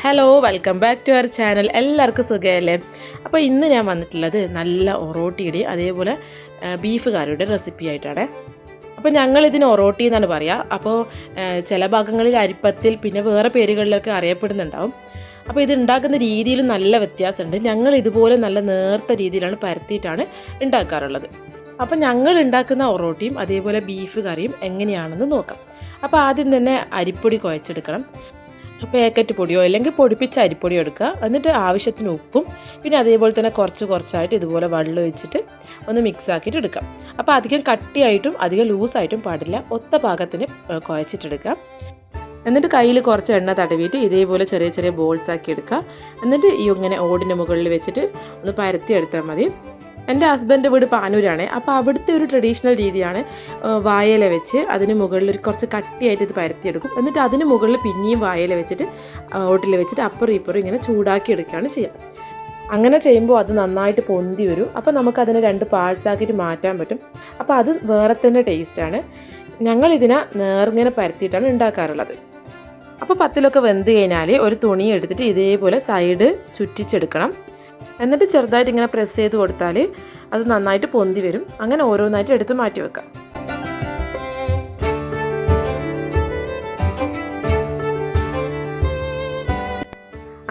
Hello welcome back to our channel. എല്ലാവർക്കും സുഖമല്ലേ? അപ്പോൾ ഇന്ന് ഞാൻ വന്നിട്ടുള്ളത് നല്ല ഒറോട്ടിയുടെ അതേപോലെ ബീഫ് കറിയുടെ റെസിപ്പി ആയിട്ടാണ്. അപ്പോൾ ഞങ്ങളിതിന് ഒറോട്ടി എന്നാണ് പറയുക. അപ്പോൾ ചില ഭാഗങ്ങളിൽ അരിപ്പത്തിൽ പിന്നെ വേറെ പേരുകളിലൊക്കെ അറിയപ്പെടുന്നുണ്ടാവും. അപ്പോൾ ഇത് ഉണ്ടാക്കുന്ന രീതിയിലും നല്ല വ്യത്യാസമുണ്ട്. ഞങ്ങൾ ഇതുപോലെ നല്ല നേർത്ത രീതിയിലാണ് പരത്തിയിട്ടാണ് ഉണ്ടാക്കാറുള്ളത്. അപ്പോൾ ഞങ്ങൾ ഉണ്ടാക്കുന്ന ഒറോട്ടിയും അതേപോലെ ബീഫ് കറിയും എങ്ങനെയാണെന്ന് നോക്കാം. അപ്പോൾ ആദ്യം തന്നെ അരിപ്പൊടി കുഴച്ചെടുക്കണം. പാക്കറ്റ് പൊടിയോ അല്ലെങ്കിൽ പൊടിപ്പിച്ച അരിപ്പൊടിയോ എടുക്കുക. എന്നിട്ട് ആവശ്യത്തിന് ഉപ്പും പിന്നെ അതേപോലെ തന്നെ കുറച്ചായിട്ട് ഇതുപോലെ വെള്ളം ഒഴിച്ചിട്ട് ഒന്ന് മിക്സ് ആക്കിയിട്ട് എടുക്കാം. അപ്പോൾ അധികം കട്ടിയായിട്ടും അധികം ലൂസായിട്ടും പാടില്ല, ഒത്ത പാകത്തിന് കുഴച്ചിട്ടെടുക്കുക. എന്നിട്ട് കയ്യിൽ കുറച്ച് എണ്ണ തടവിയിട്ട് ഇതേപോലെ ചെറിയ ചെറിയ ബോൾസ് ആക്കി എടുക്കുക. എന്നിട്ട് ഈ ഇങ്ങനെ ഓടിൻ്റെ മുകളിൽ വെച്ചിട്ട് ഒന്ന് പരത്തി എടുത്താൽ മതി. എൻ്റെ ഹസ്ബൻഡ് വീട് പാനൂരാണ്. അപ്പോൾ അവിടുത്തെ ഒരു ട്രഡീഷണൽ രീതിയാണ് വാഴയില വെച്ച് അതിന് മുകളിൽ ഒരു കുറച്ച് കട്ടിയായിട്ട് ഇത് പരത്തിയെടുക്കും. എന്നിട്ട് അതിന് മുകളിൽ പിന്നെയും വാഴയില വെച്ചിട്ട് ഓട്ടിൽ വെച്ചിട്ട് അപ്പുറം ഇപ്പുറം ഇങ്ങനെ ചൂടാക്കി എടുക്കുകയാണ് ചെയ്യുക. അങ്ങനെ ചെയ്യുമ്പോൾ അത് നന്നായിട്ട് പൊന്തി വരും. അപ്പോൾ നമുക്കതിനെ 2 പാർട്സ് ആക്കിയിട്ട് മാറ്റാൻ പറ്റും. അപ്പോൾ അത് വേറെ തന്നെ ടേസ്റ്റാണ്. ഞങ്ങളിതിനെ നേർങ്ങനെ പരത്തിയിട്ടാണ് ഉണ്ടാക്കാറുള്ളത്. അപ്പോൾ പത്തിലൊക്കെ വെന്ത് കഴിഞ്ഞാൽ ഒരു തുണി എടുത്തിട്ട് ഇതേപോലെ സൈഡ് ചുറ്റിച്ചെടുക്കണം. എന്നിട്ട് ചെറുതായിട്ട് ഇങ്ങനെ പ്രസ് ചെയ്ത് കൊടുത്താൽ അത് നന്നായിട്ട് പൊന്തി വരും. അങ്ങനെ ഓരോന്നായിട്ട് എടുത്ത് മാറ്റി വെക്കാം.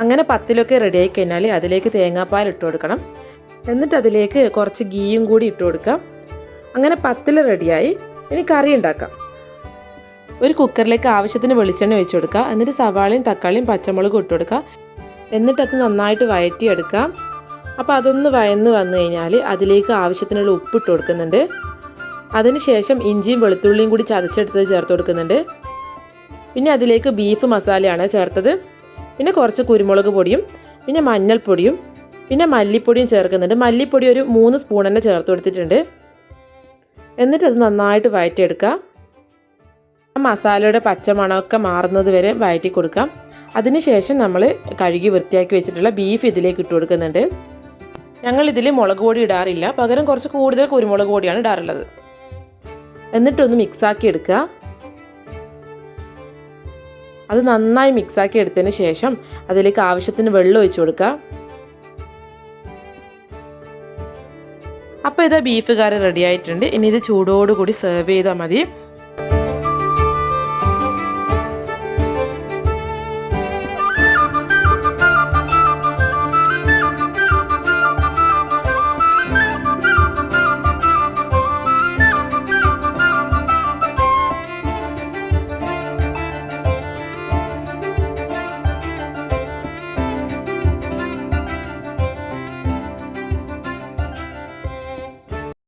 അങ്ങനെ പത്തിലൊക്കെ റെഡി ആയി കഴിഞ്ഞാൽ അതിലേക്ക് തേങ്ങാപ്പാൽ ഇട്ട് കൊടുക്കണം. എന്നിട്ട് അതിലേക്ക് കുറച്ച് ഗീയും കൂടി ഇട്ട് കൊടുക്കാം. അങ്ങനെ പത്തിൽ റെഡിയായി. ഇനി കറി ഉണ്ടാക്കാം. ഒരു കുക്കറിലേക്ക് ആവശ്യത്തിന് വെളിച്ചെണ്ണ ഒഴിച്ചു കൊടുക്കുക. എന്നിട്ട് സവാളയും തക്കാളിയും പച്ചമുളകും ഇട്ട് കൊടുക്കുക. എന്നിട്ട് അത് നന്നായിട്ട് വഴറ്റിയെടുക്കാം. അപ്പോൾ അതൊന്ന് വഴന്ന് വന്നു കഴിഞ്ഞാൽ അതിലേക്ക് ആവശ്യത്തിനുള്ള ഉപ്പിട്ട് കൊടുക്കുന്നുണ്ട്. അതിനുശേഷം ഇഞ്ചിയും വെളുത്തുള്ളിയും കൂടി ചതച്ചെടുത്തത് ചേർത്ത് കൊടുക്കുന്നുണ്ട്. പിന്നെ അതിലേക്ക് ബീഫ് മസാലയാണ് ചേർത്തത്. പിന്നെ കുറച്ച് കുരുമുളക് പൊടിയും പിന്നെ മഞ്ഞൾപ്പൊടിയും പിന്നെ മല്ലിപ്പൊടിയും ചേർക്കുന്നുണ്ട്. മല്ലിപ്പൊടി ഒരു 3 സ്പൂൺ തന്നെ ചേർത്ത് കൊടുത്തിട്ടുണ്ട്. എന്നിട്ട് അത് നന്നായിട്ട് വഴറ്റിയെടുക്കുക. ആ മസാലയുടെ പച്ചമണമൊക്കെ മാറുന്നത് വരെ വഴറ്റി കൊടുക്കാം. അതിനുശേഷം നമ്മൾ കഴുകി വൃത്തിയാക്കി വെച്ചിട്ടുള്ള ബീഫ് ഇതിലേക്ക് ഇട്ട് കൊടുക്കുന്നുണ്ട്. ഞങ്ങളിതിൽ മുളക് പൊടി ഇടാറില്ല, പകരം കുറച്ച് കൂടുതൽ കുരുമുളക് പൊടിയാണ് ഇടാറുള്ളത്. എന്നിട്ടൊന്ന് മിക്സാക്കി എടുക്കുക. അത് നന്നായി മിക്സാക്കി എടുത്തതിന് ശേഷം അതിലേക്ക് ആവശ്യത്തിന് വെള്ളം ഒഴിച്ചു കൊടുക്കുക. അപ്പോൾ ഇതാ ബീഫ് കറി റെഡി ആയിട്ടുണ്ട്. ഇനി ഇത് ചൂടോടുകൂടി സെർവ് ചെയ്താൽ മതി.